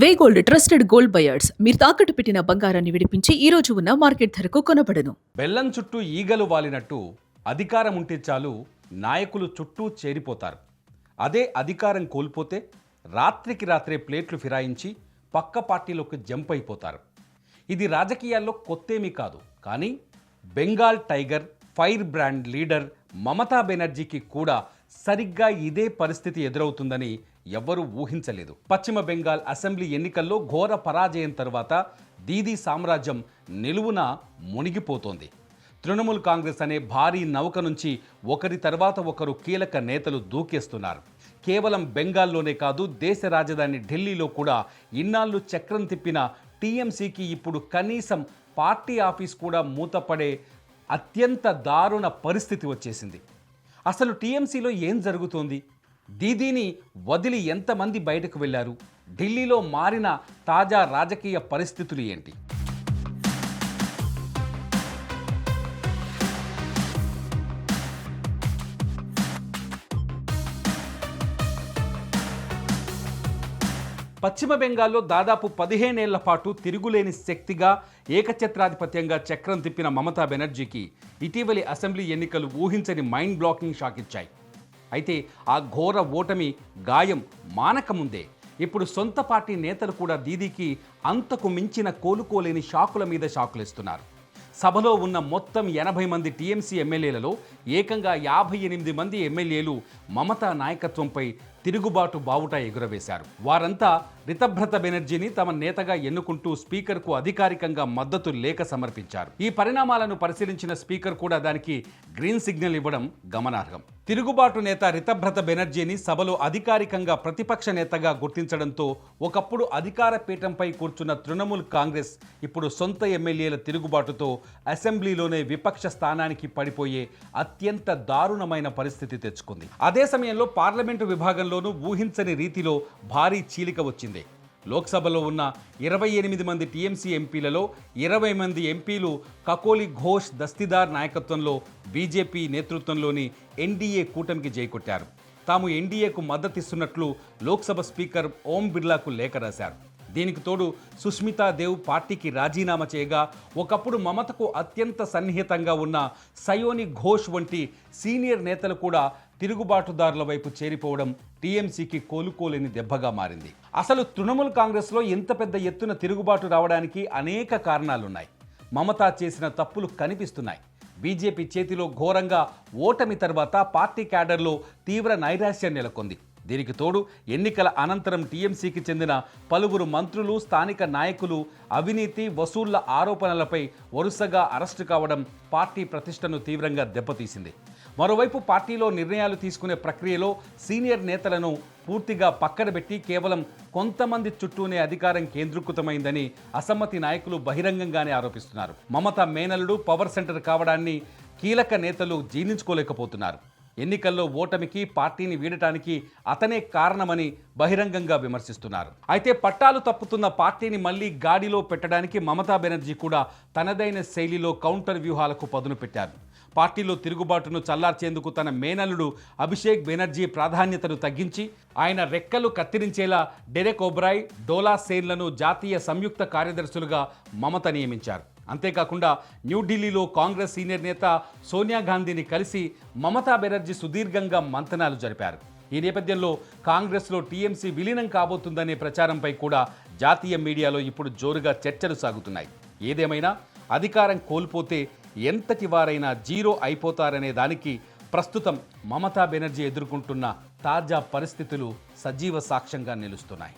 వే gold trusted gold buyers మీరు తాకట్టు పెట్టిన బంగారాన్ని విడిపించి ఈ రోజు ఉన్న మార్కెట్ ధరకు కొనబడను. బెల్లం చుట్టూ ఈగలు వాలినట్టు అధికారం ఉంటే చాలు నాయకులు చుట్టూ చేరిపోతారు. అదే అధికారం కోల్పోతే రాత్రికి రాత్రే ప్లేట్లు ఫిరాయించి పక్క పార్టీలోకి జంప్ అయిపోతారు. ఇది రాజకీయాల్లో కొత్తేమీ కాదు. కానీ Bengal tiger fire brand leader Mamata బెనర్జీకి కూడా సరిగ్గా ఇదే పరిస్థితి ఎదురవుతుందని ఎవ్వరూ ఊహించలేదు. పశ్చిమ బెంగాల్ అసెంబ్లీ ఎన్నికల్లో ఘోర పరాజయం తర్వాత దీదీ సామ్రాజ్యం నిలువున మునిగిపోతోంది. తృణమూల్ కాంగ్రెస్ అనే భారీ నౌక నుంచి ఒకరి తర్వాత ఒకరు కీలక నేతలు దూకేస్తున్నారు. కేవలం బెంగాల్లోనే కాదు, దేశ రాజధాని ఢిల్లీలో కూడా ఇన్నాళ్ళు చక్రం తిప్పిన టీఎంసీకి ఇప్పుడు కనీసం పార్టీ ఆఫీస్ కూడా మూతపడే అత్యంత దారుణ పరిస్థితి వచ్చేసింది. అసలు టీఎంసీలో ఏం జరుగుతోంది? దీదీని వదిలి ఎంతమంది బయటకు వెళ్లారు? ఢిల్లీలో మారిన తాజా రాజకీయ పరిస్థితులు ఏంటి? పశ్చిమ బెంగాల్లో దాదాపు 15 ఏళ్ల పాటు తిరుగులేని శక్తిగా ఏకఛత్రాధిపత్యంగా చక్రం తిప్పిన మమతా బెనర్జీకి ఇటీవలి అసెంబ్లీ ఎన్నికలు ఊహించని మైండ్ బ్లాకింగ్ షాక్ ఇచ్చాయి. అయితే ఆ ఘోర ఓటమి గాయం మానకముందే ఇప్పుడు సొంత పార్టీ నేతలు కూడా దీదీకి అంతకు మించిన కోలుకోలేని షాకుల మీద షాకులేస్తున్నారు. సభలో ఉన్న మొత్తం 80 మంది టీఎంసీ ఎమ్మెల్యేలలో ఏకంగా 58 మంది ఎమ్మెల్యేలు మమతా నాయకత్వంపై తిరుగుబాటు బావుట ఎగురవేశారు. వారంతా రితభ్రత బెనర్జీని తమ నేతగా ఎన్నుకుంటూ స్పీకర్కు అధికారికంగా మద్దతు లేఖ సమర్పించారు. ఈ పరిణామాలను పరిశీలించిన స్పీకర్ కూడా దానికి గ్రీన్ సిగ్నల్ ఇవ్వడం గమనార్హం. తిరుగుబాటు నేత రితభ్రత బెనర్జీని సభలో అధికారికంగా ప్రతిపక్ష నేతగా గుర్తించడంతో ఒకప్పుడు అధికార పీఠంపై కూర్చున్న తృణమూల్ కాంగ్రెస్ ఇప్పుడు సొంత ఎమ్మెల్యేల తిరుగుబాటుతో అసెంబ్లీలోనే విపక్ష స్థానానికి పడిపోయే అత్యంత దారుణమైన పరిస్థితి తెచ్చుకుంది. అదే సమయంలో పార్లమెంటు విభాగంలోనూ ఊహించని రీతిలో భారీ చీలిక వచ్చింది. లోక్సభలో ఉన్న 28 మంది టీఎంసీ ఎంపీలలో 20 మంది ఎంపీలు కకోలి ఘోష్ దస్తీదార్ నాయకత్వంలో బీజేపీ నేతృత్వంలోని ఎన్డీఏ కూటమికి జైకొట్టారు. తాము ఎన్డీఏకు మద్దతిస్తున్నట్లు లోక్సభ స్పీకర్ ఓం బిర్లాకు లేఖ రాశారు. దీనికి తోడు సుష్మితా దేవ్ పార్టీకి రాజీనామా చేయగా ఒకప్పుడు మమతకు అత్యంత సన్నిహితంగా ఉన్న సయోని ఘోష్ వంటి సీనియర్ నేతలు కూడా తిరుగుబాటుదారుల వైపు చేరిపోవడం టీఎంసీకి కోలుకోలేని దెబ్బగా మారింది. అసలు తృణమూల్ కాంగ్రెస్లో ఇంత పెద్ద ఎత్తున తిరుగుబాటు రావడానికి అనేక కారణాలున్నాయి. మమతా చేసిన తప్పులు కనిపిస్తున్నాయి. బీజేపీ చేతిలో ఘోరంగా ఓటమి తర్వాత పార్టీ క్యాడర్లో తీవ్ర నైరాశ్యం నెలకొంది. దీనికి తోడు ఎన్నికల అనంతరం టీఎంసీకి చెందిన పలువురు మంత్రులు, స్థానిక నాయకులు అవినీతి, వసూళ్ల ఆరోపణలపై వరుసగా అరెస్టు కావడం పార్టీ ప్రతిష్టను తీవ్రంగా దెబ్బతీసింది. మరోవైపు పార్టీలో నిర్ణయాలు తీసుకునే ప్రక్రియలో సీనియర్ నేతలను పూర్తిగా పక్కన పెట్టి కేవలం కొంతమంది చుట్టూనే అధికారం కేంద్రీకృతమైందని అసమ్మతి నాయకులు బహిరంగంగానే ఆరోపిస్తున్నారు. మమతా మేనల్లుడు పవర్ సెంటర్ కావడాన్ని కీలక నేతలు జీర్ణించుకోలేకపోతున్నారు. ఎన్నికల్లో ఓటమికి, పార్టీని వీడటానికి అతనే కారణమని బహిరంగంగా విమర్శిస్తున్నారు. అయితే పట్టాలు తప్పుతున్న పార్టీని మళ్లీ గాడిలో పెట్టడానికి మమతా బెనర్జీ కూడా తనదైన శైలిలో కౌంటర్ వ్యూహాలకు పదును పెట్టారు. పార్టీలో తిరుగుబాటును చల్లార్చేందుకు తన మేనల్లుడు అభిషేక్ బెనర్జీ ప్రాధాన్యతను తగ్గించి ఆయన రెక్కలు కత్తిరించేలా డెరెక్ ఒబ్రాయ్, డోలా సేన్లను జాతీయ సంయుక్త కార్యదర్శులుగా మమత నియమించారు. అంతేకాకుండా న్యూఢిల్లీలో కాంగ్రెస్ సీనియర్ నేత సోనియా గాంధీని కలిసి మమతా బెనర్జీ సుదీర్ఘంగా మంతనాలు జరిపారు. ఈ నేపథ్యంలో కాంగ్రెస్లో టీఎంసీ విలీనం కాబోతుందనే ప్రచారంపై కూడా జాతీయ మీడియాలో ఇప్పుడు జోరుగా చర్చలు సాగుతున్నాయి. ఏదేమైనా అధికారం కోల్పోతే ఎంతటి వారైనా జీరో అయిపోతారనే దానికి ప్రస్తుతం మమతా బెనర్జీ ఎదుర్కొంటున్న తాజా పరిస్థితులు సజీవ సాక్ష్యంగా నిలుస్తున్నాయి.